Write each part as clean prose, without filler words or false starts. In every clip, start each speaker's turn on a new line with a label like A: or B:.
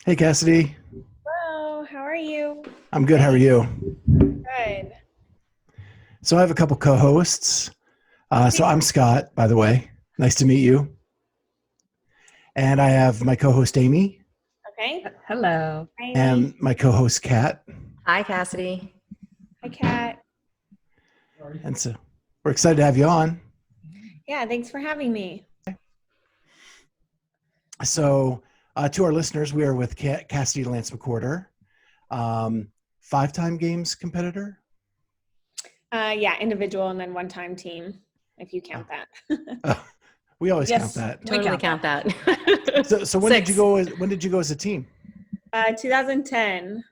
A: Hey, Cassidy.
B: Hello, how are you?
A: I'm good. How are
B: Hey,
A: you?
B: good.
A: So I have a couple co-hosts. So
B: Okay.
A: I'm Scott, by the way. Nice to meet you. And I have my co-host Amy
B: Okay.
C: Hello.
B: Hi, Amy.
A: and my co-host Kat.
C: Hi, Cassidy.
B: Hi, Kat.
A: And so we're excited to have you on.
B: Yeah, thanks for having me.
A: So to our listeners, we are with Cassidy Lance-Mcwherter, um, five-time games competitor.
B: Yeah, individual and then one-time team, if you
A: Oh,
B: count that.
A: we always count
C: Yes,
A: that.
C: we
D: Totally
C: count that.
D: count that.
A: So when did you
C: Six.
A: go? When did you go as a team?
B: 2010. It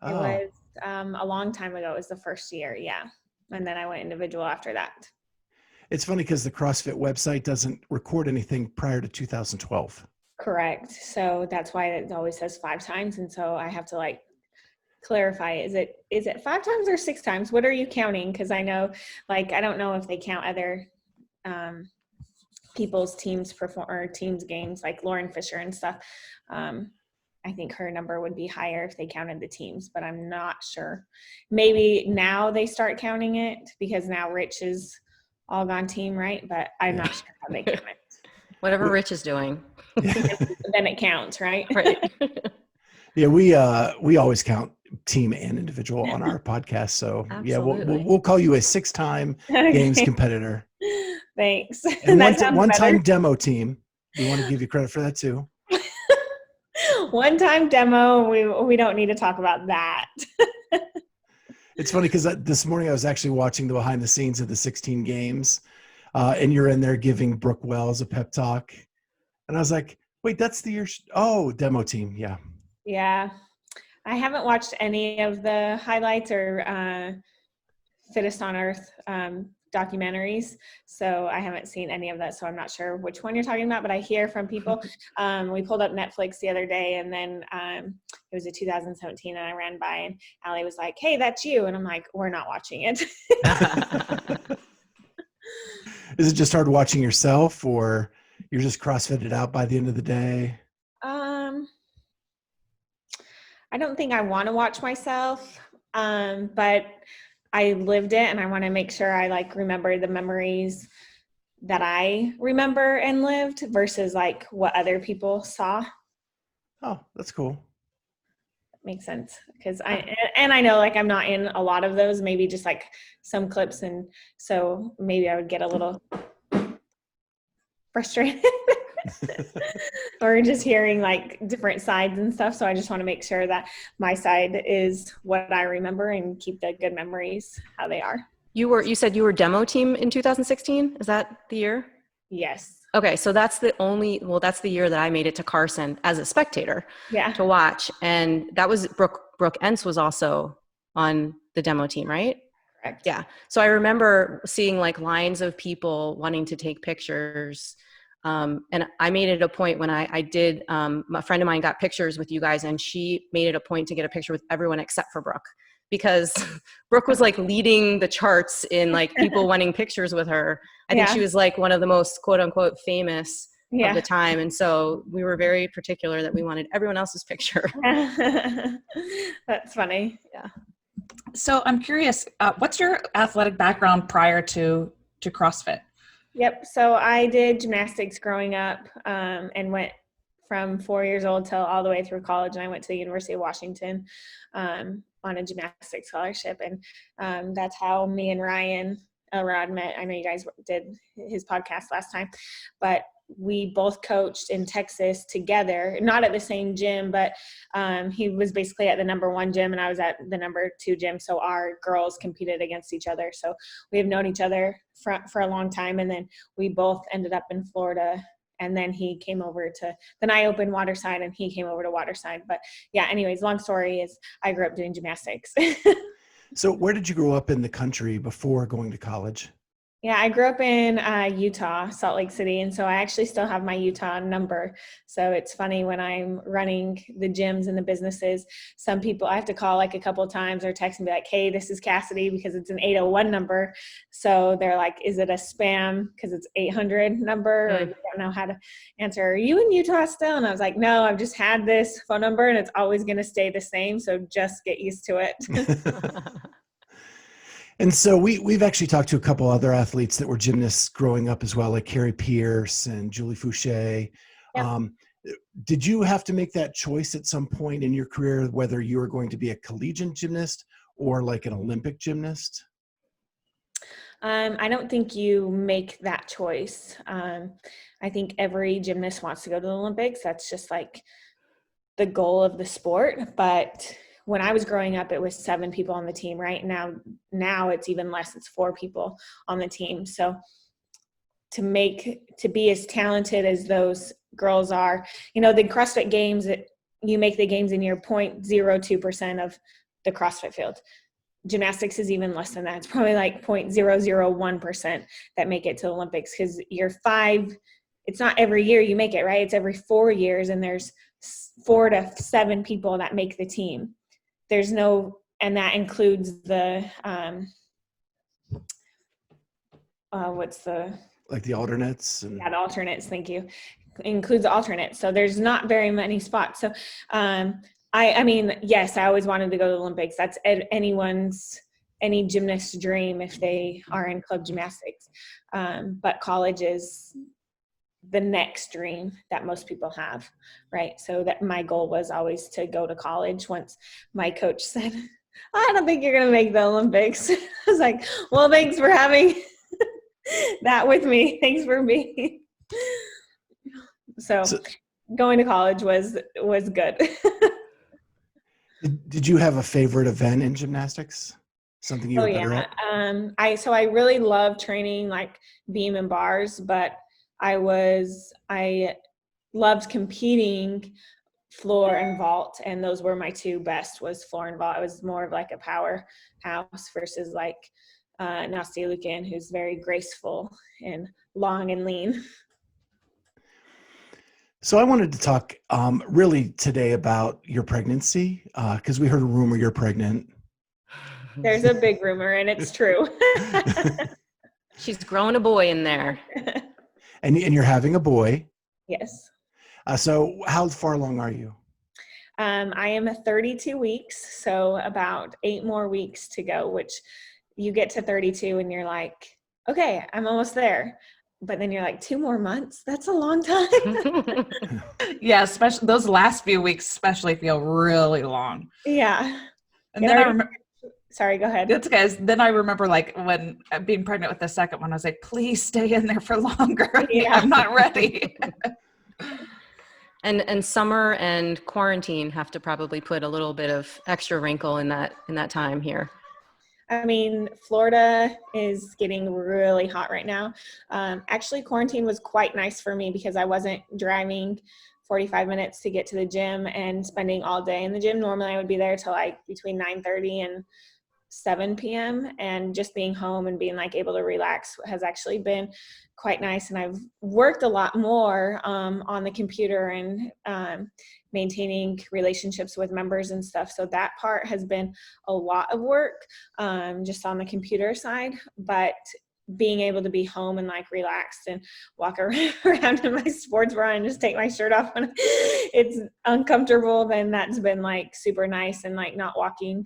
A: Oh,
B: was a long time ago. It was the first year, yeah. And then I went individual after that.
A: it's funny because the CrossFit website doesn't record anything prior to 2012.
B: Correct. So that's why it always says 5 times. And so I have to clarify, is it 5 times or 6 times? What are you counting? Because I know, I don't know if they count other um, people's teams perform or teams games like Lauren Fisher and stuff. I think her number would be higher if they counted the teams, but I'm not sure. Maybe now they start counting it because now Rich is all gone team, right? But I'm
A: Yeah.
B: not sure how they count
C: Whatever Rich is doing.
A: Yeah.
B: it. Then it counts, right?
C: Right.
A: Yeah, we always count team and individual on our podcast. So yeah, we'll we'll,
C: Absolutely.
A: we'll call you a six-time games
B: Okay.
A: competitor
B: Thanks.
A: and
B: That sounds
A: one-time
B: better.
A: demo team. We want to give you credit for that too.
B: One time demo, we don't need to talk about that.
A: It's funny because this morning I was actually watching the behind the scenes of the 16 games, and you're in there giving Brooke Wells a pep talk, and I was like, wait, that's the year. Oh, demo team, yeah.
B: Yeah. I haven't watched any of the highlights or Fittest on Earth documentaries, so I haven't seen any of that, so I'm not sure which one you're talking about, but I hear from people. We pulled up Netflix the other day, and then it was a 2017, and I ran by, and Allie was like, hey, that's you, and I'm like, we're not watching it.
A: Is it just hard watching yourself, or you're just CrossFitted out by the end of the day?
B: um, I don't think I want to watch myself, but I lived it, and I want to make sure I remember the memories that I remember and lived versus what other people saw.
A: Oh, that's cool.
B: Makes sense because I know I'm not in a lot of those, maybe just some clips, and so maybe I would get a little frustrated or just hearing different sides and stuff. So I just want to make sure that my side is what I remember and keep the good memories how they are.
C: You said you were demo team in 2016? Is that the year?
B: Yes.
C: Okay, so that's that's the year that I made it to Carson as a spectator
B: Yeah.
C: to watch. And that was Brooke Entz was also on the demo team, right?
B: Correct.
C: Yeah. So I remember seeing lines of people wanting to take pictures. And I made it a point when I did, a friend of mine got pictures with you guys, and she made it a point to get a picture with everyone except for Brooke, because Brooke was leading the charts in people wanting pictures with her. I think she
B: Yeah.
C: was one of the most quote unquote famous of the
B: Yeah.
C: time. And so we were very particular that we wanted everyone else's picture.
B: That's funny.
C: Yeah.
D: So I'm curious, what's your athletic background prior to CrossFit?
B: Yep. So I did gymnastics growing up, and went from 4 years old till all the way through college. And I went to the University of Washington on a gymnastics scholarship. And that's how me and Ryan Elrod met. I know you guys did his podcast last time, but we both coached in Texas together, not at the same gym, but he was basically at the #1 gym and I was at the #2 gym. So our girls competed against each other. So we have known each other for a long time. And then we both ended up in Florida. And then he came over then I opened Waterside and he came over to Waterside. But yeah, anyways, long story is I grew up doing gymnastics.
A: So where did you grow up in the country before going to college?
B: Yeah, I grew up in Utah, Salt Lake City, and so I actually still have my Utah number. So it's funny when I'm running the gyms and the businesses, some people I have to call like a couple of times or text and be like, "Hey, this is Cassidy," because it's an 801 number. So they're like, "Is it a spam because it's 800 number?" Or they don't know how to answer. "Are you in Utah still?" And I was like, "No, I've just had this phone number, and it's always going to stay the same. So just get used to it."
A: And so we've actually talked to a couple other athletes that were gymnasts growing up as well, like Carrie Pierce and Julie Fouché.
B: Yep.
A: Did you have to make that choice at some point in your career, whether you were going to be a collegiate gymnast or like an Olympic gymnast?
B: I don't think you make that choice. I think every gymnast wants to go to the Olympics. That's just like the goal of the sport. But when I was growing up, it was 7 people on the team. Right now it's even less. It's 4 people on the team. So to be as talented as those girls are, the CrossFit games, you make the games and you're 0.02% of the CrossFit field. Gymnastics is even less than that. It's probably like 0.001% that make it to the Olympics, because it's not every year you make it, right? It's every 4 years, and there's 4 to 7 people that make the team. And that includes the
A: Like the alternates?
B: the alternates, thank you. Includes alternates. So there's not very many spots. So I mean, yes, I always wanted to go to the Olympics. That's any gymnast's dream if they are in club gymnastics. But college is the next dream that most people have, right? So that my goal was always to go to college. Once my coach said, "I don't think you're going to make the Olympics," I was like, "Well, thanks for having that with me. Thanks for being." So going to college was good.
A: Did you have a favorite event in gymnastics? Something you were better at?
B: I really love training like beam and bars, but I loved competing floor and vault, and those were my 2 best, was floor and vault. I was more of like a powerhouse versus like Nastia Lucan, who's very graceful and long and lean.
A: So I wanted to talk really today about your pregnancy, because we heard a rumor you're pregnant.
B: There's a big rumor, and it's true.
C: She's growing a boy in there.
A: And you're having a boy.
B: Yes.
A: So how far along are you?
B: I am 32 weeks, so about 8 more weeks to go, which you get to 32 and you're like, okay, I'm almost there. But then you're like, 2 more months? That's a long time.
D: Yeah, especially those last few weeks especially feel really long.
B: Yeah.
D: And then I remember,
B: sorry, go ahead.
D: it's guys. Then I remember like when being pregnant with the second one, I was like, please stay in there for longer.
B: Yeah.
D: I'm not ready.
C: And summer and quarantine have to probably put a little bit of extra wrinkle in that time here.
B: I mean, Florida is getting really hot right now. Actually, quarantine was quite nice for me because I wasn't driving 45 minutes to get to the gym and spending all day in the gym. Normally, I would be there till like between 9:30 and 7 p.m. And just being home and being like able to relax has actually been quite nice. And I've worked a lot more on the computer and maintaining relationships with members and stuff. So that part has been a lot of work just on the computer side, but being able to be home and like relaxed and walk around in my sports bra and just take my shirt off when it's uncomfortable, then that's been like super nice, and like not walking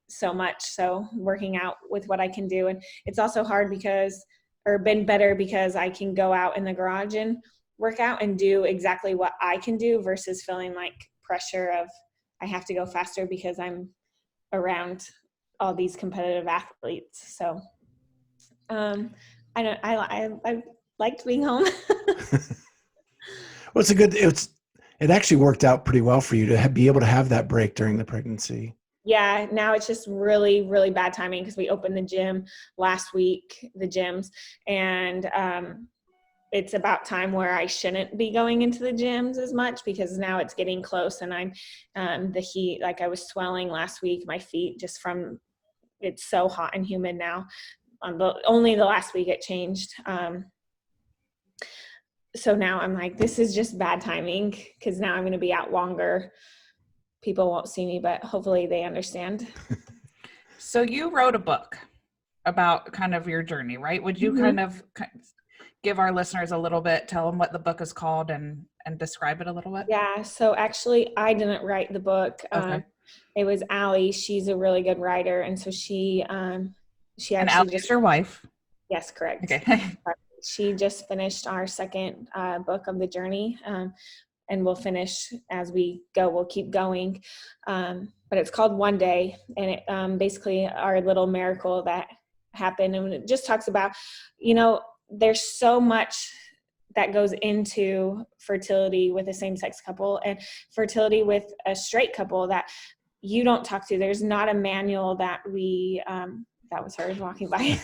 B: so much. So working out with what I can do. And it's also hard been better because I can go out in the garage and work out and do exactly what I can do versus feeling like pressure of I have to go faster because I'm around all these competitive athletes. So I liked being home.
A: Well, it actually worked out pretty well for you to be able to have that break during the pregnancy.
B: Yeah, now it's just really, really bad timing because we opened the gym last week, the gyms, and it's about time where I shouldn't be going into the gyms as much because now it's getting close, and I'm the heat, like I was swelling last week, my feet just from it's so hot and humid now only the last week it changed. So now I'm like, this is just bad timing because now I'm going to be out longer. People won't see me, but hopefully they understand.
D: So you wrote a book about kind of your journey, right? Would you kind of give our listeners a little bit, tell them what the book is called and describe it a little bit?
B: Yeah. So actually I didn't write the book.
D: Okay.
B: It was Allie. She's a really good writer. And so she
D: And
B: actually
D: Allie is your wife.
B: Yes, correct.
D: Okay.
B: She just finished our second book of the journey, and we'll finish as we go. We'll keep going, but it's called One Day, and it basically our little miracle that happened. And it just talks about, there's so much that goes into fertility with a same-sex couple and fertility with a straight couple that you don't talk to. There's not a manual that we that was hers walking by.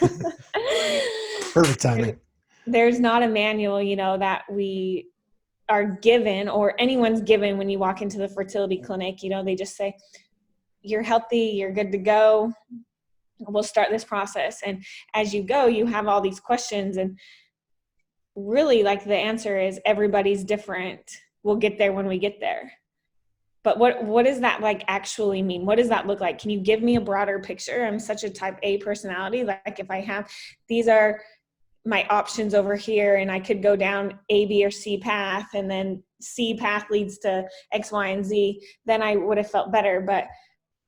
A: Perfect timing.
B: There's not a manual, that we are given or anyone's given when you walk into the fertility clinic. They just say, you're healthy, you're good to go. We'll start this process. And as you go, you have all these questions, and really like the answer is everybody's different. We'll get there when we get there. But what does that like actually mean? What does that look like? Can you give me a broader picture? I'm such a type A personality. Like if I have, these are my options over here, and I could go down A, B, or C path, and then C path leads to X, Y, and Z, then I would have felt better. But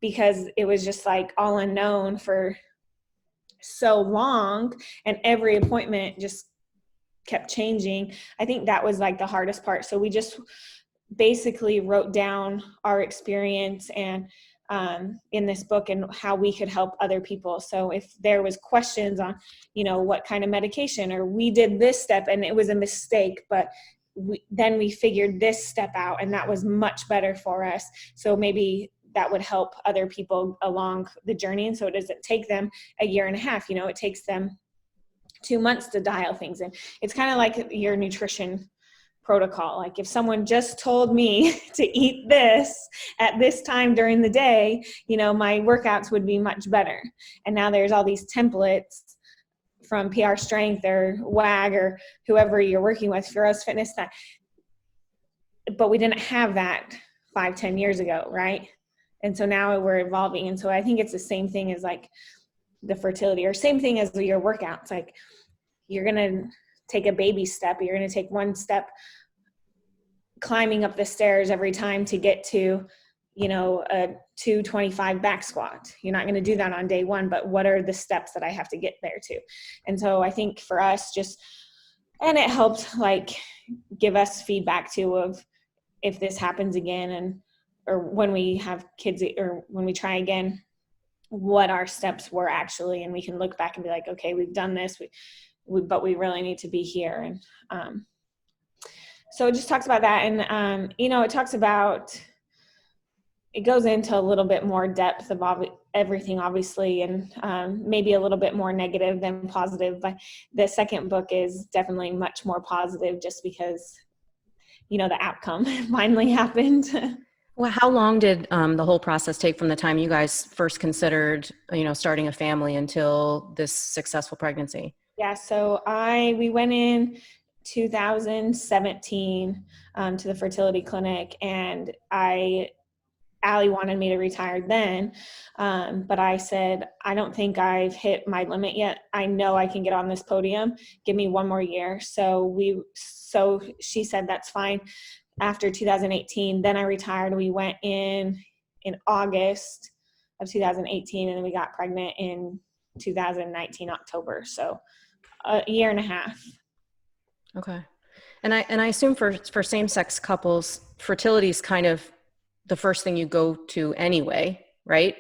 B: because it was just like all unknown for so long, and every appointment just kept changing, I think that was like the hardest part. So we just basically wrote down our experience and in this book and how we could help other people. So if there was questions on, what kind of medication, or we did this step and it was a mistake, but then we figured this step out and that was much better for us. So maybe that would help other people along the journey. And so it doesn't take them a year and a half, it takes them 2 months to dial things in. It's kind of like your nutrition protocol. Like if someone just told me to eat this at this time during the day, my workouts would be much better. And now there's all these templates from PR Strength or WAG or whoever you're working with, Feroce Fitness, but we didn't have that 5-10 years ago, right? And so now we're evolving. And so I think it's the same thing as like the fertility, or same thing as your workouts. Like you're going to take a baby step. You're going to take one step climbing up the stairs every time to get to, a 225 back squat. You're not going to do that on day one, but what are the steps that I have to get there to? And so I think for us and it helped like give us feedback too of if this happens again or when we have kids or when we try again, what our steps were actually, and we can look back and be like, okay, we've done this, but we really need to be here. And so it just talks about that. And, it talks about, it goes into a little bit more depth of everything, obviously, and maybe a little bit more negative than positive. But the second book is definitely much more positive just because, the outcome finally happened.
C: Well, how long did the whole process take from the time you guys first considered, starting a family until this successful pregnancy?
B: Yeah, so we went in 2017 to the fertility clinic, and Allie wanted me to retire then, but I said, I don't think I've hit my limit yet. I know I can get on this podium. Give me one more year. So she said, that's fine. After 2018, then I retired. We went in August of 2018, and then we got pregnant in 2019 October. So a year and a half.
C: Okay. And I assume for same-sex couples, fertility is kind of the first thing you go to anyway, right?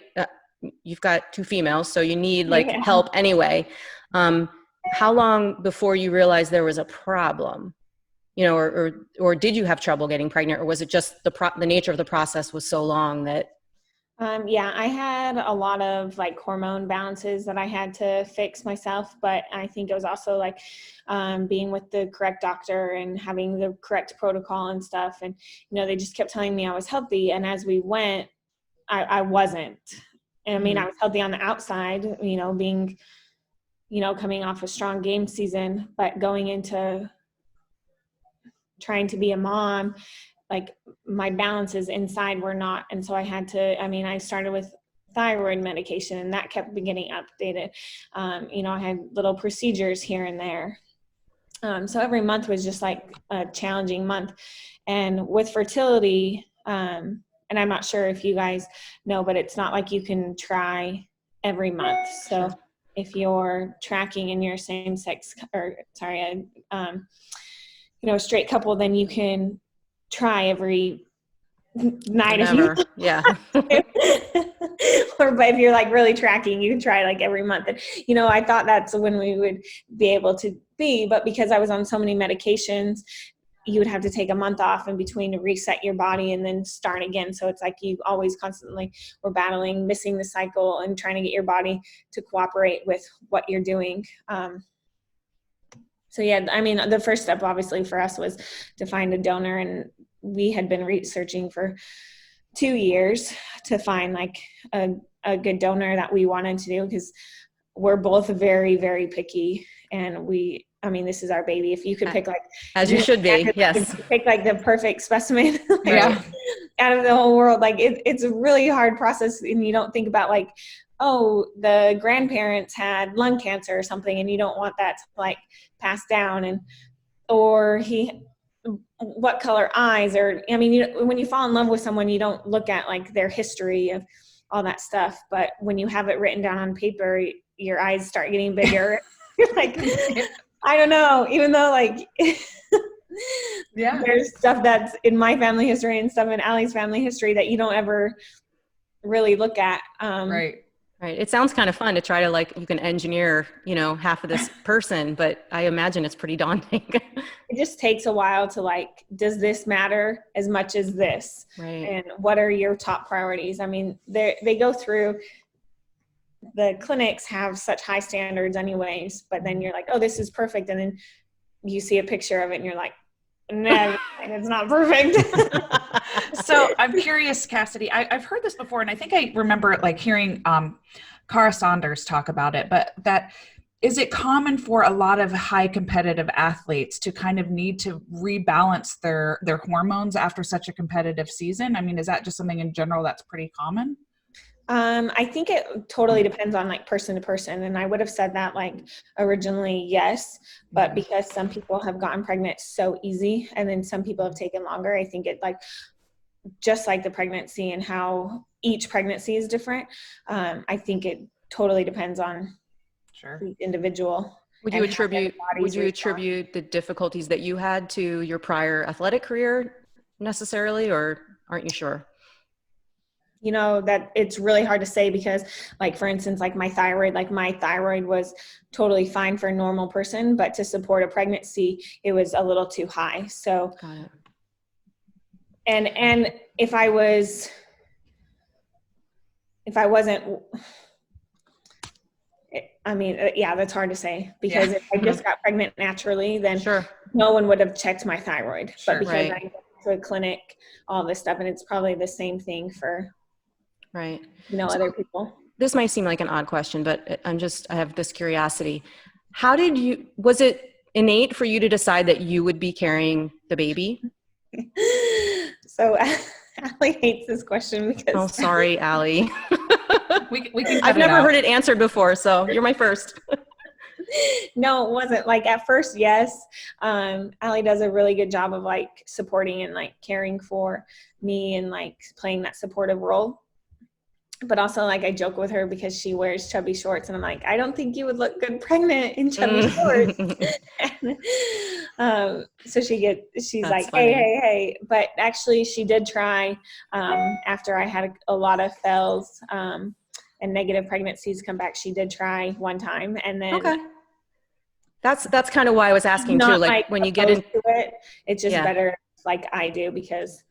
C: You've got 2 females, so you need help anyway. How long before you realized there was a problem? Or did you have trouble getting pregnant, or was it just the nature of the process was so long that?
B: I had a lot of hormone balances that I had to fix myself, but I think it was also being with the correct doctor and having the correct protocol and stuff. And, they just kept telling me I was healthy. And as we went, I wasn't. And I mean, I was healthy on the outside, being coming off a strong game season, but going into trying to be a mom, like my balances inside were not. And so I had to, I started with thyroid medication and that kept getting updated. I had little procedures here and there. So every month was just like a challenging month. And with fertility, and I'm not sure if you guys know, but it's not like you can try every month. So if you're tracking in your same sex, straight couple, then you can try every night.
C: Whenever. Yeah.
B: Or but if you're like really tracking, you can try like every month. And I thought that's when we would be able to be, but because I was on so many medications, you would have to take a month off in between to reset your body and then start again. So it's like you always constantly were battling, missing the cycle and trying to get your body to cooperate with what you're doing. So yeah, the first step obviously for us was to find a donor, and we had been researching for 2 years to find like a good donor that we wanted to do, because we're both very, very picky, and this is our baby. If you could pick like,
C: as you should be, yes,
B: pick like the perfect specimen out of the whole world, like it's a really hard process, and you don't think about like, oh, the grandparents had lung cancer or something, and you don't want that to like pass down, and or what color eyes, or when you fall in love with someone, you don't look at like their history of all that stuff, but when you have it written down on paper, your eyes start getting bigger. You're like, I don't know, even though like there's stuff that's in my family history and stuff in Allie's family history that you don't ever really look at.
C: Right. It sounds kind of fun to try to like, you can engineer, half of this person, but I imagine it's pretty daunting.
B: It just takes a while to like, does this matter as much as this?
C: Right.
B: And what are your top priorities? They go through, the clinics have such high standards anyways, but then you're like, oh, this is perfect. And then you see a picture of it and you're like, no, it's not perfect.
D: So I'm curious, Cassidy, I've heard this before, and I think I remember like hearing Cara Saunders talk about it, but is it common for a lot of high competitive athletes to kind of need to rebalance their hormones after such a competitive season? Is that just something in general that's pretty common?
B: I think it totally depends on like person to person. And I would have said that like originally, yes, but because some people have gotten pregnant so easy and then some people have taken longer, I think it like, just like the pregnancy and how each pregnancy is different. I think it totally depends on each individual.
C: Would you attribute the difficulties that you had to your prior athletic career necessarily, or aren't you sure?
B: That it's really hard to say because like, for instance, like my thyroid was totally fine for a normal person, but to support a pregnancy, it was a little too high. So,
C: got it.
B: And if I wasn't, that's hard to say because if I just got pregnant naturally, then no one would have checked my thyroid, but because I went to a clinic, all this stuff, and it's probably the same thing for other people.
C: This might seem like an odd question, but I have this curiosity. Was it innate for you to decide that you would be carrying the baby?
B: So Allie hates this question because.
C: Oh, sorry, Allie.
D: I've
C: never heard it answered before, so you're my first.
B: No, it wasn't. Like at first, yes. Allie does a really good job of like supporting and like caring for me and like playing that supportive role. But also like I joke with her because she wears chubby shorts and I'm like, I don't think you would look good pregnant in chubby shorts. So she's
C: That's
B: like,
C: funny.
B: hey. But actually she did try after I had a lot of fails and negative pregnancies come back. She did try one time and then.
C: That's kind of why I was asking too. Like when you get into
B: it, it's just better like I do because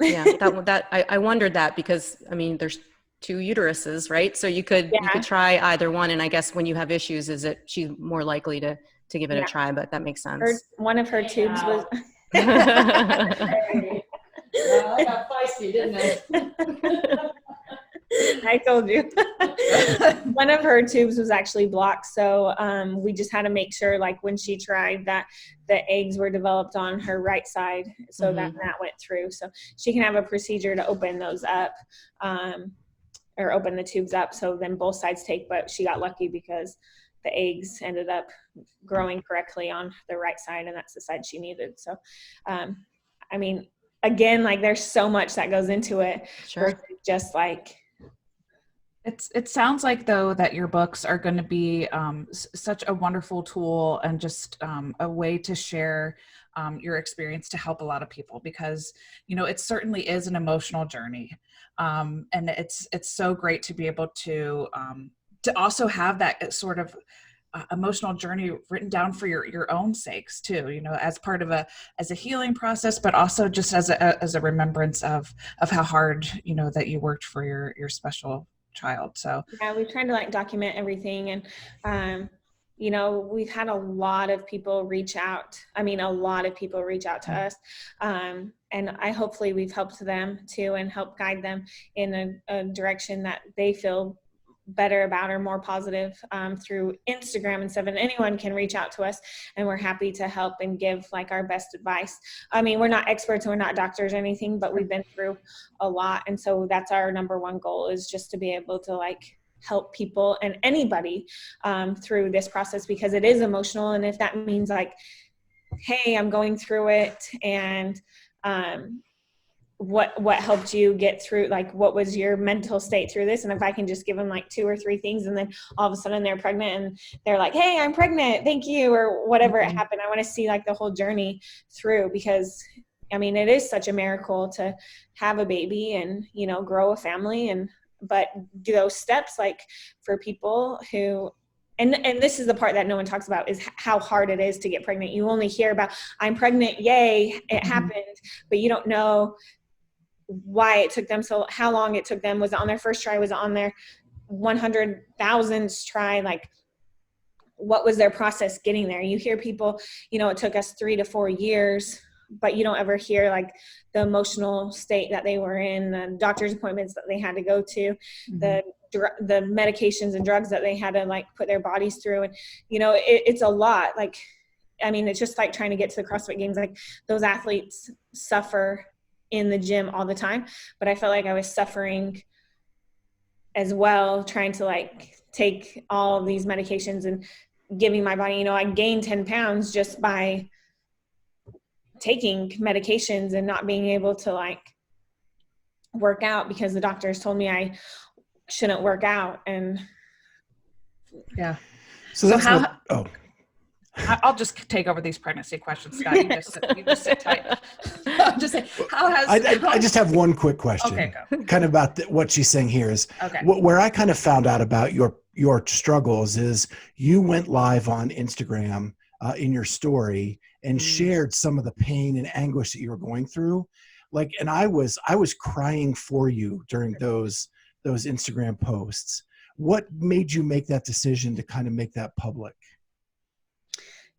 C: I wondered that because there's two uteruses, right? So you could try either one, and I guess when you have issues, she's more likely to give it a try, but that makes sense.
B: One of her tubes was
E: I got feisty, didn't I?
B: I told you. one of her tubes was actually blocked. So we just had to make sure, like when she tried, that the eggs were developed on her right side, so that went through. So she can have a procedure to open those up, or open the tubes up, so then both sides take. But she got lucky because the eggs ended up growing correctly on the right side, and that's the side she needed. So, I mean, again, like there's so much that goes into it.
C: Sure.
B: Versus just like,
D: it sounds like though that your books are going to be such a wonderful tool and just a way to share your experience to help a lot of people, because it certainly is an emotional journey, and it's so great to be able to also have that sort of emotional journey written down for your own sakes too, as part of a healing process, but also just as a remembrance of how hard that you worked for your special child. So
B: yeah, we've tried to like document everything, and we've had a lot of people reach out. I mean, a lot of people reach out to us, and hopefully we've helped them too, and help guide them in a direction that they feel better about or more positive, through Instagram and stuff. And anyone can reach out to us, and we're happy to help and give like our best advice. I mean, we're not experts, we're not doctors or anything, but we've been through a lot, and so that's our number one goal, is just to be able to like help people and anybody through this process, because it is emotional. And if that means like, hey, I'm going through it, and what helped you get through, like what was your mental state through this, and if I can just give them like 2 or 3 things, and then all of a sudden they're pregnant and they're like, hey, I'm pregnant, thank you, or whatever it happened. I want to see like the whole journey through, because I mean, it is such a miracle to have a baby and grow a family, but do those steps, like for people who, and this is the part that no one talks about, is how hard it is to get pregnant. You only hear about, I'm pregnant, yay, it happened, but you don't know why it took them how long it took them. Was it on their first try? Was it on their 100,000th try? Like, what was their process getting there? You hear people, it took us 3 to 4 years, but you don't ever hear like the emotional state that they were in, the doctor's appointments that they had to go to, the medications and drugs that they had to like put their bodies through. And, it's a lot. Like, I mean, it's just like trying to get to the CrossFit Games. Like, those athletes suffer in the gym all the time, but I felt like I was suffering as well, trying to like take all of these medications and giving my body, I gained 10 pounds just by taking medications and not being able to like work out, because the doctors told me I shouldn't work out. And
D: yeah.
A: So that's
D: how, I'll just take over these pregnancy questions, Scott. You just sit tight. I'm just saying,
A: I just have one quick question.
D: Okay, go.
A: Kind of about what she's saying here is,
D: okay.
A: Where I kind of found out about your struggles is you went live on Instagram in your story and shared some of the pain and anguish that you were going through. Like, and I was crying for you during those Instagram posts. What made you make that decision to kind of make that public?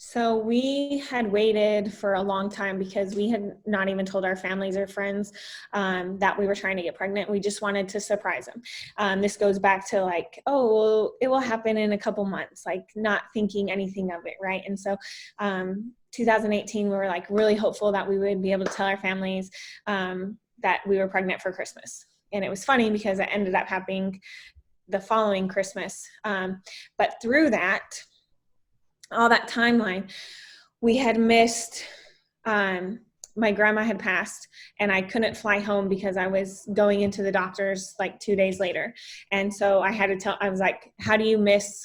B: So we had waited for a long time, because we had not even told our families or friends that we were trying to get pregnant. We just wanted to surprise them. This goes back to like, oh, well, it will happen in a couple months, like not thinking anything of it, right? And so 2018, we were like really hopeful that we would be able to tell our families that we were pregnant for Christmas. And it was funny because it ended up happening the following Christmas. But through that, all that timeline, we had missed, my grandma had passed, and I couldn't fly home because I was going into the doctor's like 2 days later. And so I had to I was like, how do you miss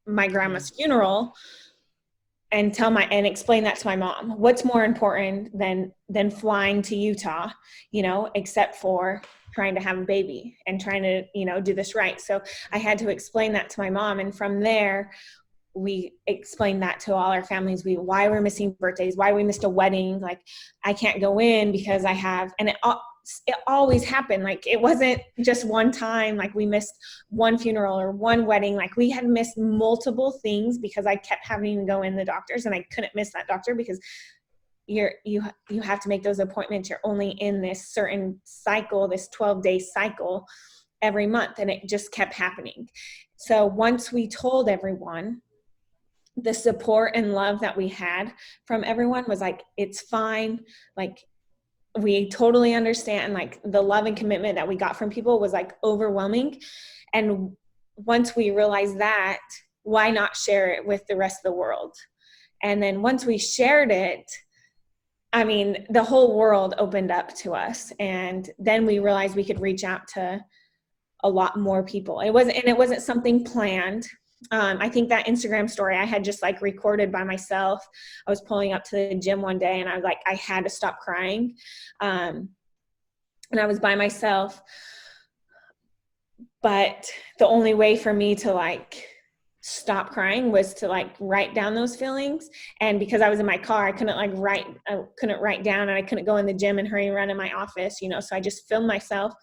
B: my grandma's funeral? And explain that to my mom. What's more important than flying to Utah, except for trying to have a baby and trying to, do this right. So I had to explain that to my mom. And from there, we explained that to all our families, why we're missing birthdays, why we missed a wedding. Like, I can't go in because I have, and it always happened. Like, it wasn't just one time, like we missed one funeral or one wedding. Like, we had missed multiple things because I kept having to go in the doctors, and I couldn't miss that doctor because you have to make those appointments. You're only in this certain cycle, this 12-day cycle every month. And it just kept happening. So once we told everyone, the support and love that we had from everyone was like, it's fine. Like, we totally understand. Like, the love and commitment that we got from people was like overwhelming. And once we realized that, why not share it with the rest of the world? And then once we shared it, I mean, the whole world opened up to us. And then we realized we could reach out to a lot more people. It wasn't something planned. I think that Instagram story I had just like recorded by myself. I was pulling up to the gym one day and I was like, I had to stop crying. And I was by myself. But the only way for me to like stop crying was to like write down those feelings. And because I was in my car, I couldn't write down, and I couldn't go in the gym and hurry around in my office, so I just filmed myself.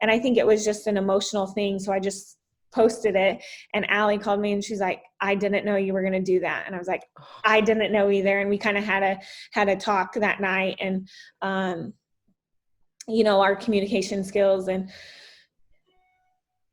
B: And I think it was just an emotional thing. So I just posted it, and Allie called me and she's like, I didn't know you were going to do that. And I was like, I didn't know either. And we kind of had a talk that night, and, our communication skills and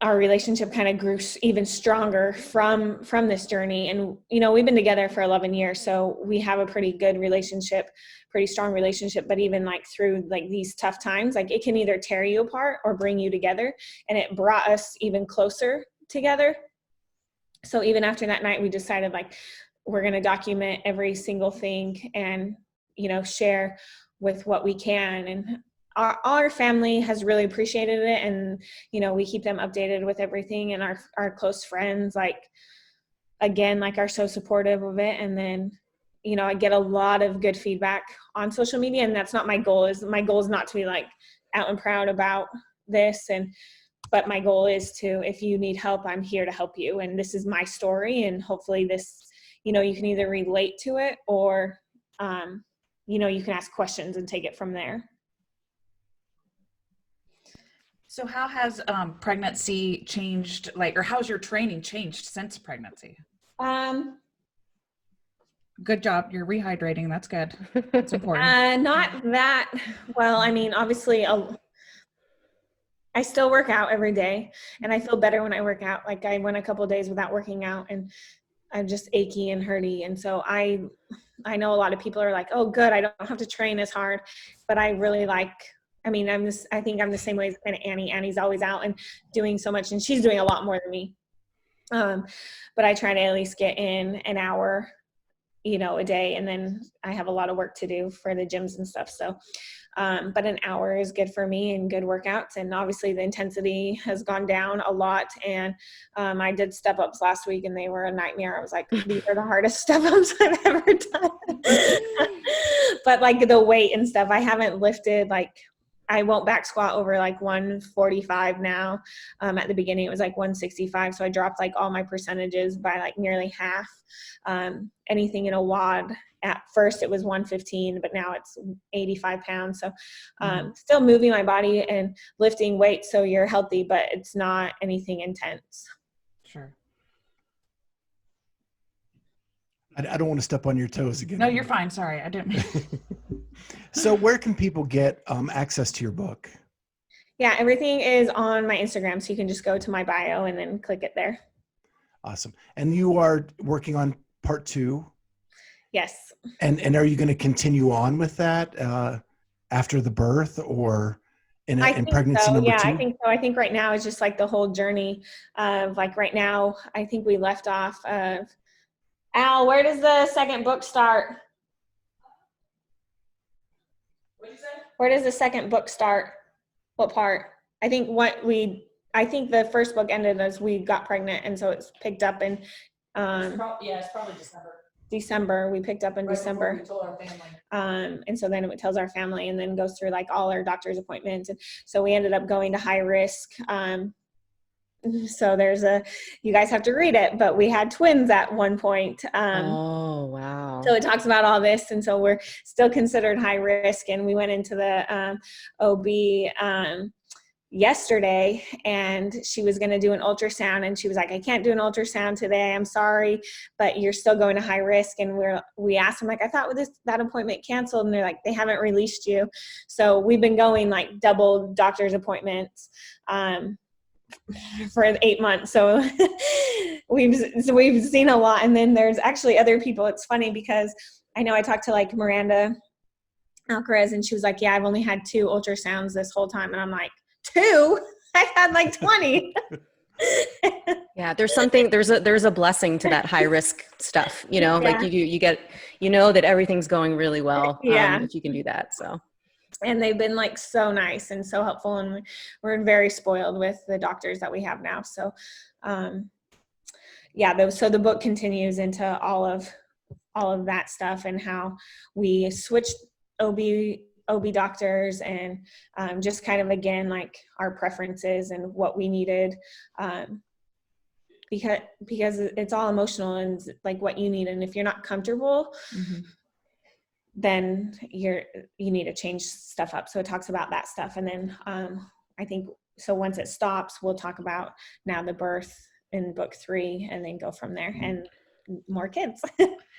B: our relationship kind of grew even stronger from this journey. And, we've been together for 11 years. So we have a pretty good relationship, pretty strong relationship, but even like through like these tough times, like it can either tear you apart or bring you together. And it brought us even closer together. So even after that night, we decided like, we're going to document every single thing and, share with what we can. And our family has really appreciated it. And, we keep them updated with everything. And our close friends, like, again, like, are so supportive of it. And then, I get a lot of good feedback on social media, and that's not my goal. My goal is not to be like out and proud about this. But my goal is to, if you need help, I'm here to help you. And this is my story. And hopefully this, you can either relate to it or, you can ask questions and take it from there.
D: So how has pregnancy changed, or how's your training changed since pregnancy? Good job. You're rehydrating. That's good. That's important.
B: Not that well. I mean, obviously, I still work out every day, and I feel better when I work out. Like, I went a couple of days without working out, and I'm just achy and hurty. And so I know a lot of people are like, oh, good, I don't have to train as hard. But I really like, I think I'm the same way as kind of Annie. Annie's always out and doing so much, and she's doing a lot more than me. But I try to at least get in an hour, a day, and then I have a lot of work to do for the gyms and stuff. So, but an hour is good for me and good workouts. And obviously the intensity has gone down a lot. And I did step ups last week, and they were a nightmare. I was like, these are the hardest step ups I've ever done. But like the weight and stuff, I haven't lifted, like, I won't back squat over like 145 now. At the beginning, it was like 165. So I dropped like all my percentages by like nearly half. Anything in a WOD, at first it was 115, but now it's 85 pounds. So still moving my body and lifting weights so you're healthy, but it's not anything intense.
D: Sure.
A: I don't want to step on your toes again.
D: No, you're fine. Sorry, I didn't.
A: So where can people get access to your book?
B: Yeah, everything is on my Instagram. So you can just go to my bio and then click it there.
A: Awesome. And you are working on part 2?
B: Yes.
A: And are you going to continue on with that after the birth, or in pregnancy number 2?
B: Yeah, I think so. I think right now is just like the whole journey of like right now, I think we left off of, Al, where does the second book start? What'd you say? Where does the second book start? What part? I think the first book ended as we got pregnant, and so it's picked up in
E: it's probably
B: December. We picked up in December.
E: We told our family.
B: And so then it tells our family, and then goes through like all our doctor's appointments. And so we ended up going to high risk. So you guys have to read it, but we had twins at one point.
C: Oh, wow.
B: So it talks about all this. And so we're still considered high risk. And we went into the OB yesterday, and she was going to do an ultrasound, and she was like, I can't do an ultrasound today. I'm sorry, but you're still going to high risk. And we asked them, like, I thought that appointment canceled. And they're like, they haven't released you. So we've been going like double doctor's appointments, for 8 months. So we've seen a lot. And then there's actually other people. It's funny because I know I talked to like Miranda Alcaraz, and she was like, yeah, I've only had 2 ultrasounds this whole time. And I'm like, 2? I had like 20.
C: Yeah, there's a blessing to that high risk stuff, you know, like you get, you know, that everything's going really well if you can do that. So.
B: And they've been like so nice and so helpful, and we're very spoiled with the doctors that we have now. So, so the book continues into all of that stuff and how we switched OB doctors, and just kind of again like our preferences and what we needed, because it's all emotional and like what you need, and if you're not comfortable, then you need to change stuff up. So it talks about that stuff, and then I think so once it stops, we'll talk about now the birth in book 3, and then go from there, and more kids.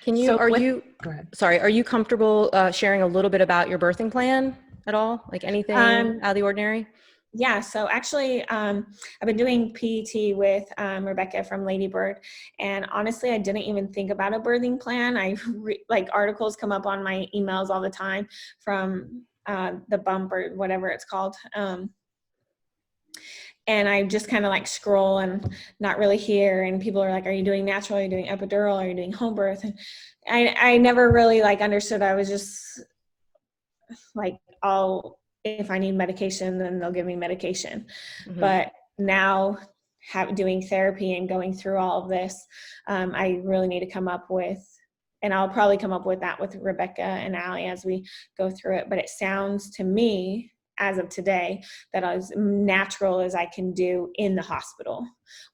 C: Are you comfortable sharing a little bit about your birthing plan at all? Like anything out of the ordinary?
B: Yeah. So actually, I've been doing PET with Rebecca from Lady Bird, and honestly, I didn't even think about a birthing plan. Like articles come up on my emails all the time from the bump or whatever it's called. And I just kind of like scroll and not really hear. And people are like, are you doing natural? Are you doing epidural? Are you doing home birth? And I never really like understood. I was just like, if I need medication, then they'll give me medication. But now doing therapy and going through all of this, I really need to come up with, and I'll probably come up with that with Rebecca and Allie as we go through it. But it sounds to me, as of today, that as natural as I can do in the hospital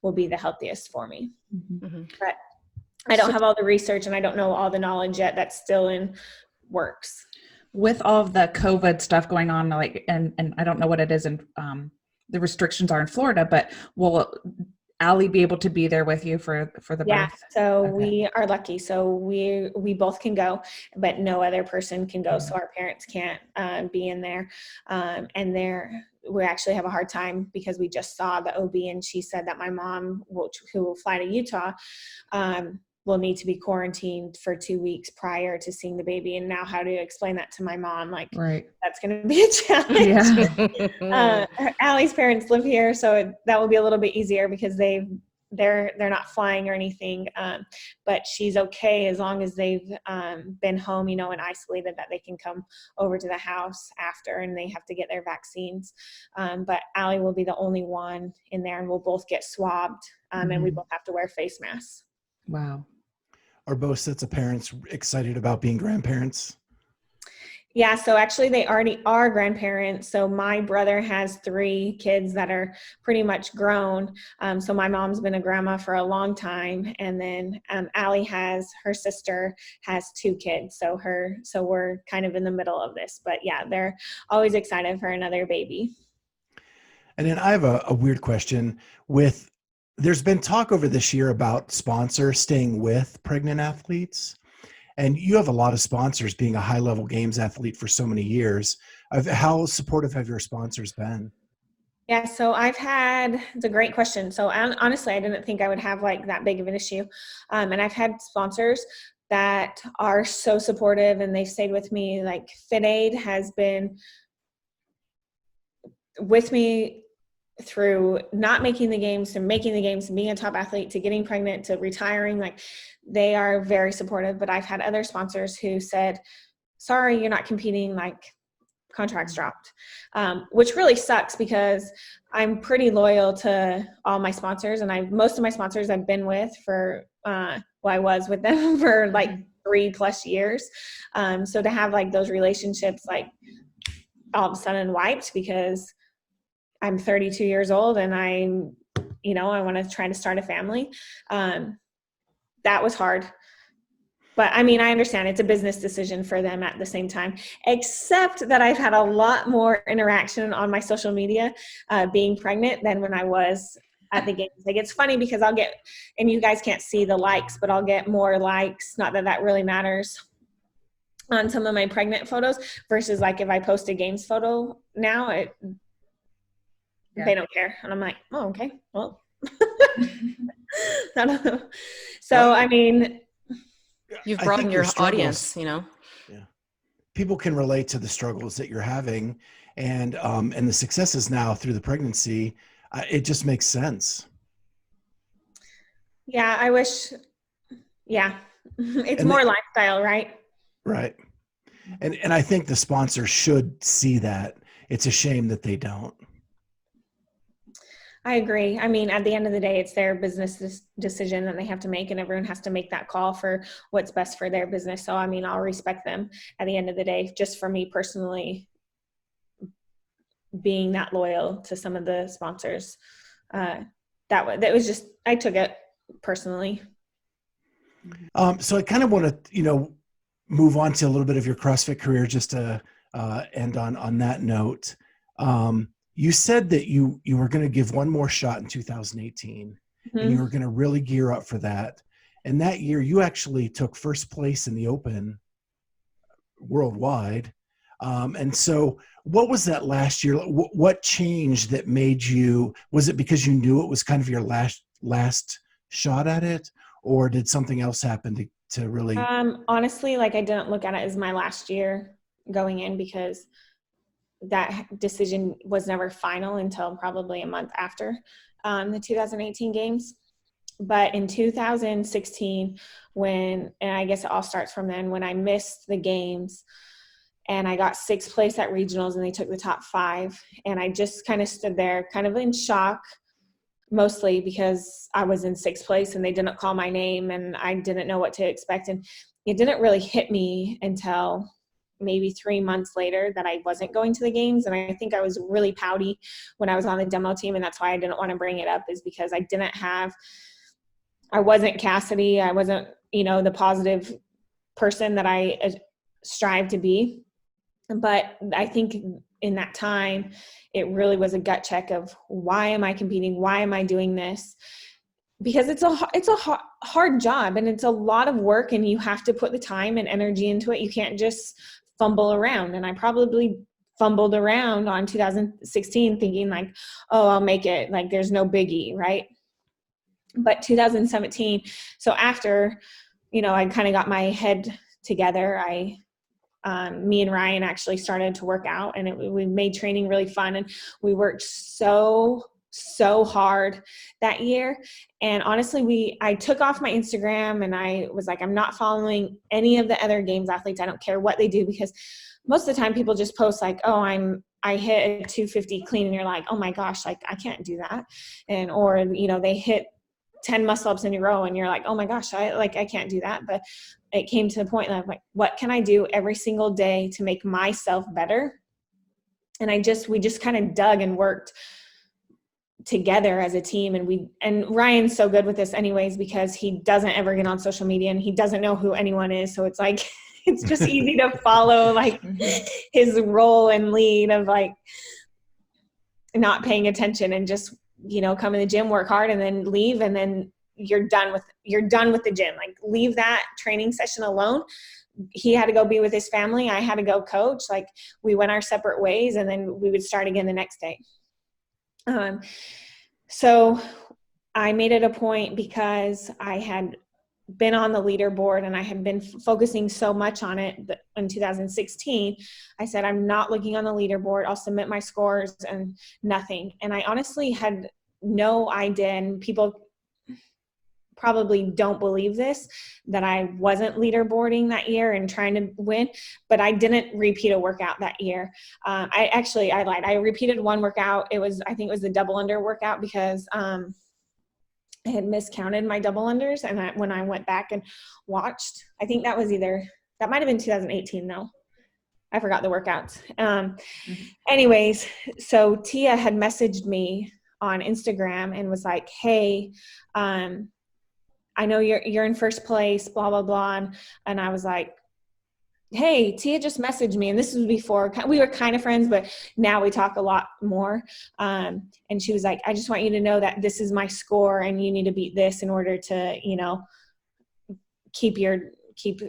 B: will be the healthiest for me. But I don't have all the research, and I don't know all the knowledge yet. That's still in works.
D: With all of the COVID stuff going on, like, and I don't know what it is, and the restrictions are in Florida, but will Allie be able to be there with you for the birth?
B: Yeah, so we are lucky. So we both can go, but no other person can go. So our parents can't be in there. And we actually have a hard time because we just saw the OB, and she said that my mom, who will fly to Utah, will need to be quarantined for 2 weeks prior to seeing the baby. And now how do you explain that to my mom? Like, that's going to be a challenge. Allie's parents live here, so that will be a little bit easier because they're not flying or anything. But she's okay as long as they've been home, and isolated, that they can come over to the house after, and they have to get their vaccines. But Allie will be the only one in there, and we'll both get swabbed, and we both have to wear face masks.
D: Wow.
A: Are both sets of parents excited about being grandparents?
B: Yeah, so actually they already are grandparents. So my brother has 3 kids that are pretty much grown. So my mom's been a grandma for a long time. And then Allie her sister has 2 kids. So we're kind of in the middle of this. But yeah, they're always excited for another baby.
A: And then I have a weird question. There's been talk over this year about sponsors staying with pregnant athletes. And you have a lot of sponsors, being a high-level games athlete for so many years. How supportive have your sponsors been?
B: Yeah, so it's a great question. So honestly, I didn't think I would have like that big of an issue. And I've had sponsors that are so supportive, and they've stayed with me. Like FitAid has been with me through not making the games to making the games, to being a top athlete, to getting pregnant, to retiring. Like, they are very supportive. But I've had other sponsors who said, sorry, you're not competing, like contracts dropped, which really sucks because I'm pretty loyal to all my sponsors. And most of my sponsors I've been with I was with them for like 3+ years. So to have like those relationships like all of a sudden wiped because I'm 32 years old and I want to try to start a family. That was hard. But I mean, I understand it's a business decision for them at the same time, except that I've had a lot more interaction on my social media being pregnant than when I was at the games. Like, it's funny because I'll get, and you guys can't see the likes, but I'll get more likes. Not that that really matters on some of my pregnant photos versus like if I post a games photo now,
D: Yeah.
B: they don't care. And I'm like, oh, okay, well, I don't know. So,
A: Well,
B: I mean,
C: You've
A: I think
C: broadened your
A: struggles,
C: audience, you know?
A: yeah, people can relate to the struggles that you're having, and the successes now through the pregnancy. It just makes sense.
B: yeah, I wish, yeah, it's
A: And
B: more
A: they,
B: lifestyle, right?
A: right. And I think the sponsor should see that. It's a shame that they don't.
B: I agree. I mean, at the end of the day, it's their business decision that they have to make, and everyone has to make that call for what's best for their business. So, I mean, I'll respect them at the end of the day. Just for me personally, being that loyal to some of the sponsors, that was just, I took it personally.
A: So I kind of want to, move on to a little bit of your CrossFit career, just to end on that note. You said that you were going to give one more shot in 2018, and you were going to really gear up for that. And that year, you actually took first place in the Open worldwide. And so, what was that last year? What changed that made you? Was it because you knew it was kind of your last shot at it, or did something else happen to really?
B: Honestly, like, I didn't look at it as my last year going in, because that decision was never final until probably a month after the 2018 games. But in 2016, and I guess it all starts from then, when I missed the games and I got sixth place at regionals and they took the top 5, and I just kind of stood there kind of in shock, mostly because I was in sixth place and they didn't call my name and I didn't know what to expect. And it didn't really hit me until maybe 3 months later that I wasn't going to the games. And I think I was really pouty when I was on the demo team, and that's why I didn't want to bring it up, is because I wasn't Cassidy. I wasn't, the positive person that I strive to be. But I think in that time, it really was a gut check of, why am I competing? Why am I doing this? Because it's a hard job, and it's a lot of work, and you have to put the time and energy into it. You can't just fumble around. And I probably fumbled around on 2016 thinking like, oh, I'll make it. Like, there's no biggie, right? But 2017, so after, I kind of got my head together, me and Ryan actually started to work out, and we made training really fun, and we worked so hard that year. And honestly, I took off my Instagram, and I was like, I'm not following any of the other games athletes. I don't care what they do, because most of the time people just post like, oh, I hit a 250 clean, and you're like, oh my gosh, like, I can't do that. Or they hit 10 muscle ups in a row, and you're like, oh my gosh, I can't do that. But it came to the point that I'm like, what can I do every single day to make myself better? And we just kind of dug and worked together as a team. And Ryan's so good with this anyways, because he doesn't ever get on social media and he doesn't know who anyone is. So it's like, it's just easy to follow like his role and lead of like not paying attention and just, come in the gym, work hard, and then leave. And then you're done with the gym. Like, leave that training session alone. He had to go be with his family. I had to go coach. Like, we went our separate ways, and then we would start again the next day. So I made it a point, because I had been on the leaderboard and I had been focusing so much on it in 2016. I said, I'm not looking on the leaderboard. I'll submit my scores and nothing. And I honestly had no idea, and people probably don't believe this, that I wasn't leaderboarding that year and trying to win, but I didn't repeat a workout that year. I lied. I repeated one workout. I think it was the double under workout, because I had miscounted my double unders. And when I went back and watched, I think that might've been 2018 though. I forgot the workouts. Anyways, so Tia had messaged me on Instagram and was like, hey, I know you're in first place, blah, blah, blah. And I was like, hey, Tia just messaged me. And this was before we were kind of friends, but now we talk a lot more. And she was like, I just want you to know that this is my score and you need to beat this in order to, keep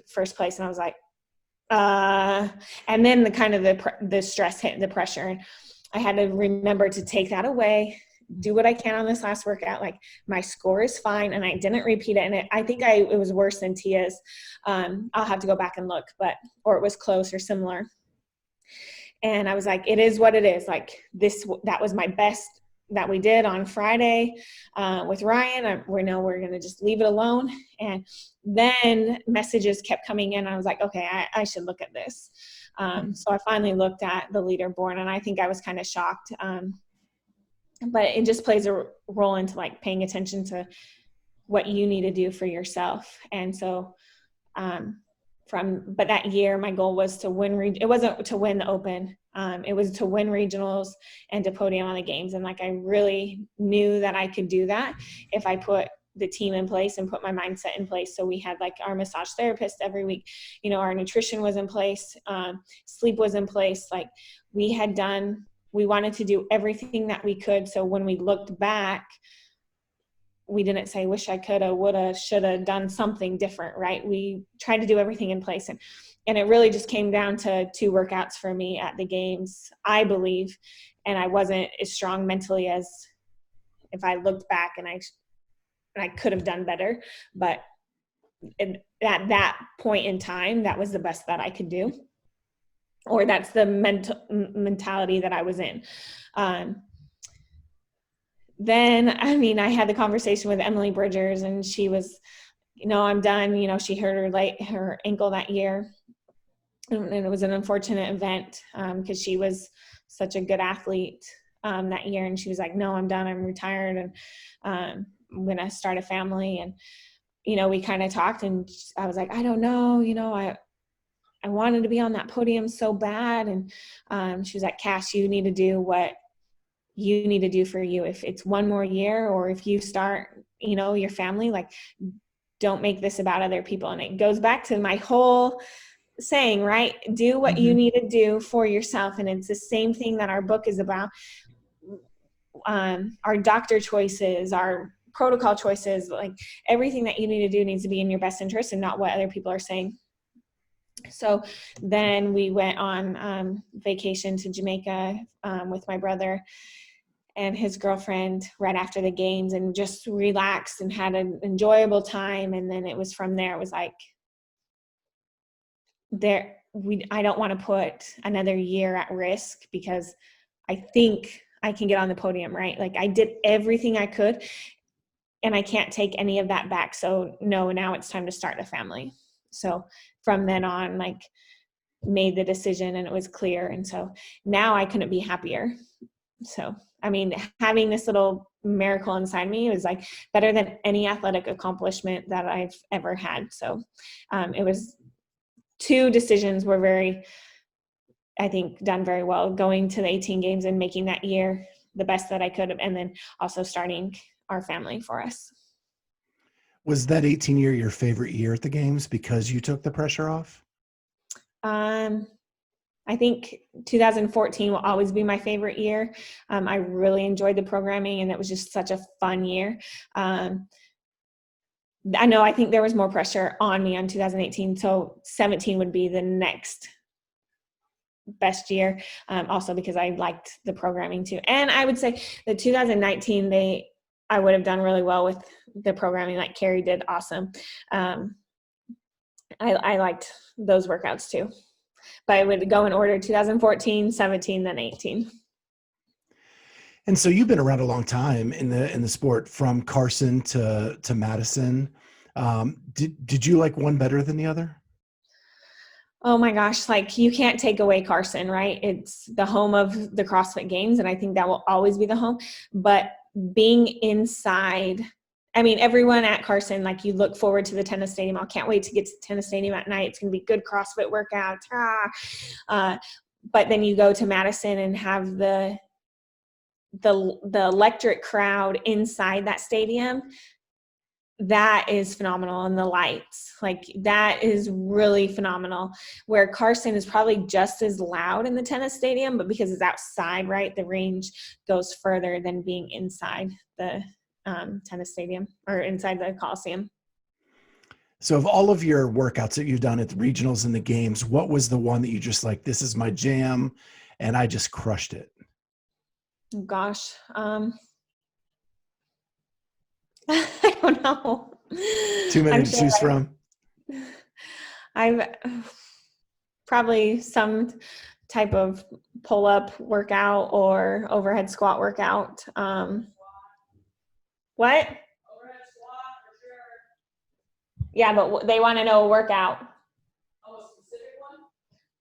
B: first place. And I was like, and then the stress hit, the pressure. I had to remember to take that away, do what I can on this last workout. Like, my score is fine, and I didn't repeat it. And I think it was worse than Tia's. I'll have to go back and look, or it was close or similar. And I was like, it is what it is. Like, that was my best that we did on Friday with Ryan. We're going to just leave it alone. And then messages kept coming in. I was like, okay, I should look at this. So I finally looked at the leaderboard, and I think I was kind of shocked. But it just plays a role into like paying attention to what you need to do for yourself. And so, but that year, my goal was to win. It wasn't to win the Open. It was to win regionals and to podium on the games. And like, I really knew that I could do that if I put the team in place and put my mindset in place. So we had like our massage therapist every week, our nutrition was in place, sleep was in place. Like, we wanted to do everything that we could. So when we looked back, we didn't say, wish I coulda, woulda, shoulda done something different, right? We tried to do everything in place. And it really just came down to 2 workouts for me at the games, I believe. And I wasn't as strong mentally as if I looked back, and I could have done better. But at that point in time, that was the best that I could do. Or that's the mentality that I was in. Then, I had the conversation with Emily Bridgers, and she was, I'm done. She hurt her ankle that year. And it was an unfortunate event because she was such a good athlete that year. And she was like, no, I'm done. I'm retired. And I'm going to start a family. And, we kind of talked, and I was like, I don't know, I wanted to be on that podium so bad. And she was like, Cass, you need to do what you need to do for you. If it's one more year, or if you start, your family, like, don't make this about other people. And it goes back to my whole saying, right? Do what you need to do for yourself. And it's the same thing that our book is about. Our doctor choices, our protocol choices, like, everything that you need to do needs to be in your best interest and not what other people are saying. So then we went on vacation to Jamaica with my brother and his girlfriend right after the games, and just relaxed and had an enjoyable time. And then it was from there, it was like, I don't want to put another year at risk, because I think I can get on the podium, right? Like, I did everything I could, and I can't take any of that back. So no, now it's time to start a family. So from then on, like, made the decision, and it was clear. And so now I couldn't be happier. So, having this little miracle inside me was like better than any athletic accomplishment that I've ever had. So it was 2 decisions were very, I think, done very well, going to the 18 games and making that year the best that I could have, and then also starting our family for us.
A: Was that 18 year your favorite year at the games because you took the pressure off?
B: I think 2014 will always be my favorite year. I really enjoyed the programming, and it was just such a fun year. I think there was more pressure on me on 2018. So 17 would be the next best year. Also because I liked the programming too. And I would say the 2019, I would have done really well with the programming. Like, Carrie did awesome. I liked those workouts too. But I would go in order: 2014, 17, then 18.
A: And so you've been around a long time in the sport, from Carson to Madison. Did you like one better than the other?
B: Oh my gosh, like, you can't take away Carson, right? It's the home of the CrossFit Games, and I think that will always be the home. But being inside, everyone at Carson, like, you look forward to the tennis stadium. I can't wait to get to the tennis stadium at night. It's going to be good CrossFit workouts. But then you go to Madison and have the electric crowd inside that stadium. That is phenomenal. And the lights, like, that is really phenomenal. Where Carson is probably just as loud in the tennis stadium, but because it's outside, right, the range goes further than being inside the tennis stadium or inside the Coliseum.
A: So of all of your workouts that you've done at the regionals and the games, what was the one that you just like, this is my jam, and I just crushed it?
B: Gosh. I don't know.
A: Too many
B: I'm
A: to
B: sure
A: choose from.
B: I've probably some type of pull-up workout or overhead squat workout. What?
E: Overhead squat for sure.
B: Yeah, but they want to know a workout.
E: Oh, a specific one?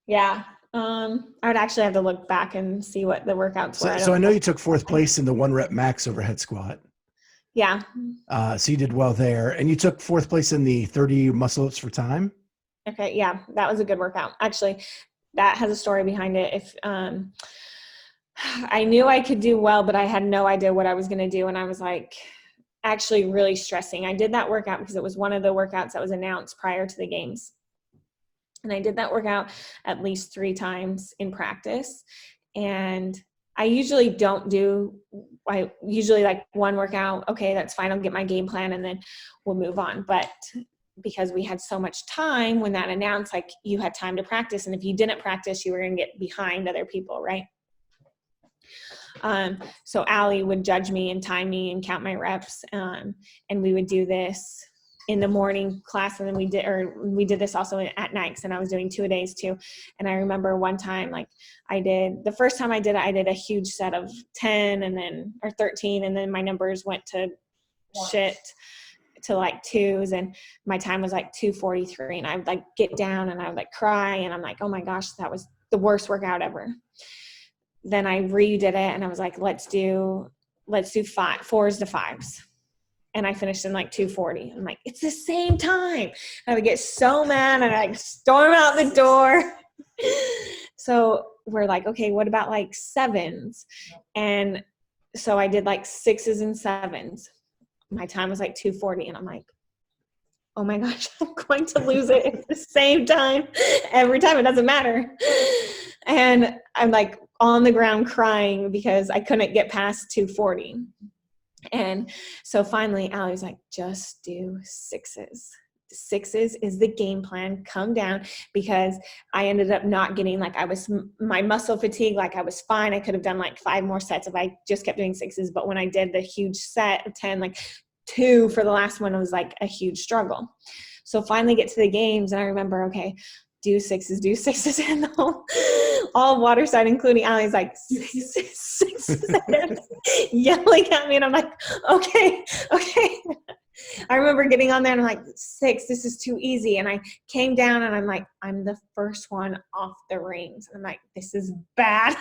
B: Yeah. I would actually have to look back and see what the workouts were.
A: So I know you took 4th place in the 1 rep max overhead squat.
B: Yeah.
A: So you did well there, and you took 4th place in the 30 muscle ups for time.
B: Okay. Yeah, that was a good workout. Actually, that has a story behind it. If I knew I could do well, but I had no idea what I was going to do, and I was like actually really stressing. I did that workout because it was one of the workouts that was announced prior to the games. And I did that workout at least 3 times in practice. And I usually like one workout. Okay, that's fine. I'll get my game plan and then we'll move on. But because we had so much time when that announced, like you had time to practice. And if you didn't practice, you were going to get behind other people, right? So Allie would judge me and time me and count my reps. And we would do this in the morning class. And then we did this also at nights, and I was doing 2-a-days too. And I remember one time, like the first time I did a huge set of 10 or 13. And then my numbers went to shit to like 2s, and my time was like 2:43. And I would like get down and I would like cry. And I'm like, oh my gosh, that was the worst workout ever. Then I redid it and I was like, let's do 4s to 5s. And I finished in like 2:40. I'm like, it's the same time. And I would get so mad and I storm out the door. So we're like, okay, what about like 7s? And so I did like 6s and 7s. My time was like 2:40. And I'm like, oh my gosh, I'm going to lose it at the same time every time. It doesn't matter. And I'm like on the ground crying because I couldn't get past 2:40. And so finally Allie was like, just do 6s. 6s is the game plan. Come down, because I ended up not getting, like, my muscle fatigue, like I was fine. I could have done like 5 more sets if I just kept doing 6s. But when I did the huge set of 10, like 2 for the last one, it was like a huge struggle. So finally get to the games, and I remember, okay, do 6s, and all Waterside, including Allie's like, 6s, yelling at me, and I'm like, okay. I remember getting on there and I'm like, 6, this is too easy. And I came down and I'm like, I'm the first one off the rings. And I'm like, this is bad.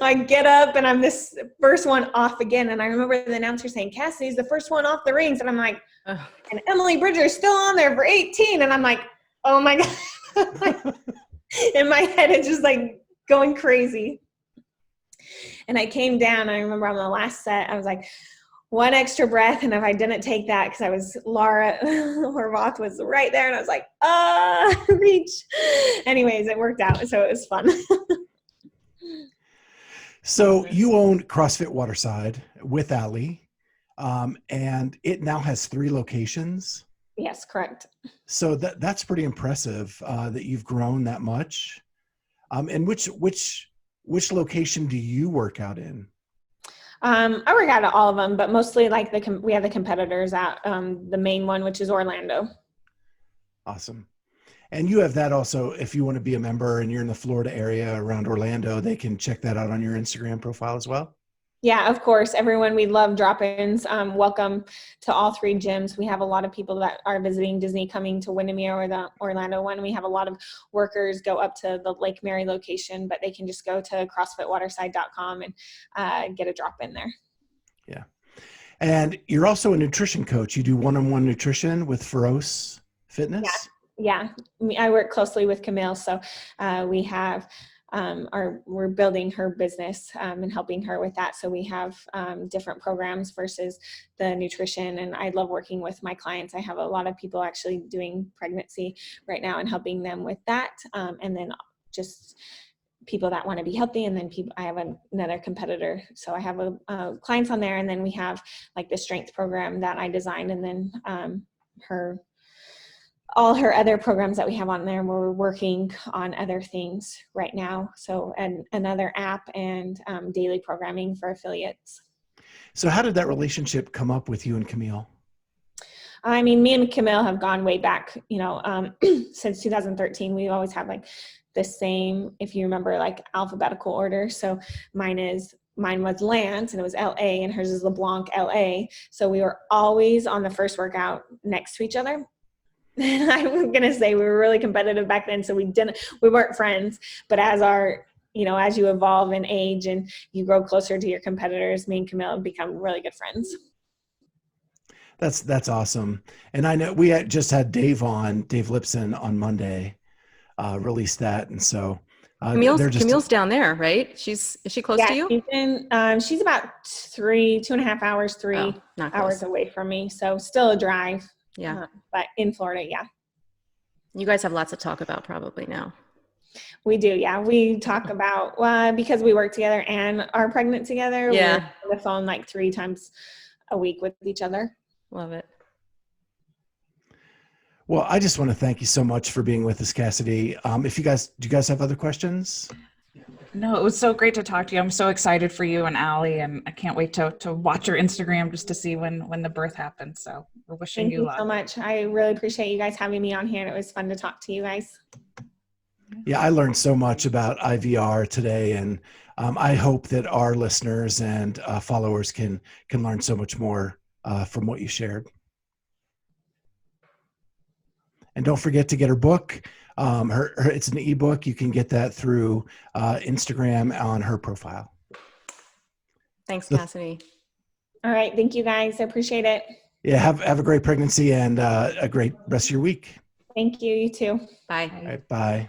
B: I get up and I'm this first one off again. And I remember the announcer saying, Cassidy's the first one off the rings. And I'm like, and Emily Bridger's still on there for 18. And I'm like, oh my God. In my head, it's just like going crazy. And I came down. I remember on the last set, I was like, 1 extra breath. And if I didn't take that, because Laura Horvath was right there, and I was like, reach. Anyways, it worked out. So it was fun.
A: So you own CrossFit Waterside with Allie, and it now has 3 locations.
B: Yes, correct.
A: So that's pretty impressive that you've grown that much. And which location do you work out in?
B: I work out at all of them, but mostly like we have the competitors at the main one, which is Orlando.
A: Awesome. And you have that also, if you want to be a member and you're in the Florida area around Orlando, they can check that out on your Instagram profile as well.
B: Yeah, of course. Everyone, we love drop-ins. Welcome to all 3 gyms. We have a lot of people that are visiting Disney coming to Windermere or the Orlando one. We have a lot of workers go up to the Lake Mary location, but they can just go to CrossFitWaterside.com and get a drop-in there. Yeah.
A: And you're also a nutrition coach. You do one-on-one nutrition with Feroce Fitness?
B: Yeah. I work closely with Camille. So we have we're building her business and helping her with that. So we have different programs versus the nutrition. And I love working with my clients. I have a lot of people actually doing pregnancy right now and helping them with that. And then just people that want to be healthy. And then I have another competitor. So I have clients on there. And then we have like the strength program that I designed. And then all her other programs that we have on there. We're working on other things right now. So, and another app and daily programming for affiliates.
A: So how did that relationship come up with you and Camille?
B: I mean, me and Camille have gone way back, since 2013. We've always had like the same, if you remember, like alphabetical order. So mine was Lance and it was LA, and hers is LeBlanc LA. So we were always on the first workout next to each other. And I'm going to say we were really competitive back then. So we weren't friends, but as as you evolve in age and you grow closer to your competitors, me and Camille have become really good friends.
A: That's awesome. And I know we just had Dave Lipson on Monday, released that. And so
C: Camille's down there, right? Is she close to you?
B: She's about 2.5 hours, 3 hours away from me. So still a drive.
C: Yeah.
B: But in Florida, yeah.
C: You guys have lots to talk about probably now.
B: We do, yeah. We talk about, because we work together and are pregnant together, we're on the phone like 3 times a week with each other.
C: Love it.
A: Well, I just want to thank you so much for being with us, Cassidy. Do you guys have other questions?
D: No, it was so great to talk to you. I'm so excited for you and Allie, and I can't wait to watch your Instagram just to see when the birth happens. So we're wishing you luck.
B: Thank you so much. I really appreciate you guys having me on here, and it was fun to talk to you guys.
A: Yeah, I learned so much about IVR today, and I hope that our listeners and followers can learn so much more from what you shared. And don't forget to get her book. It's an ebook. You can get that through Instagram on her profile.
C: Thanks, Cassidy.
B: All right. Thank you, guys. I appreciate it.
A: Yeah, have a great pregnancy and a great rest of your week.
B: Thank you. You too.
C: Bye.
A: All right, bye.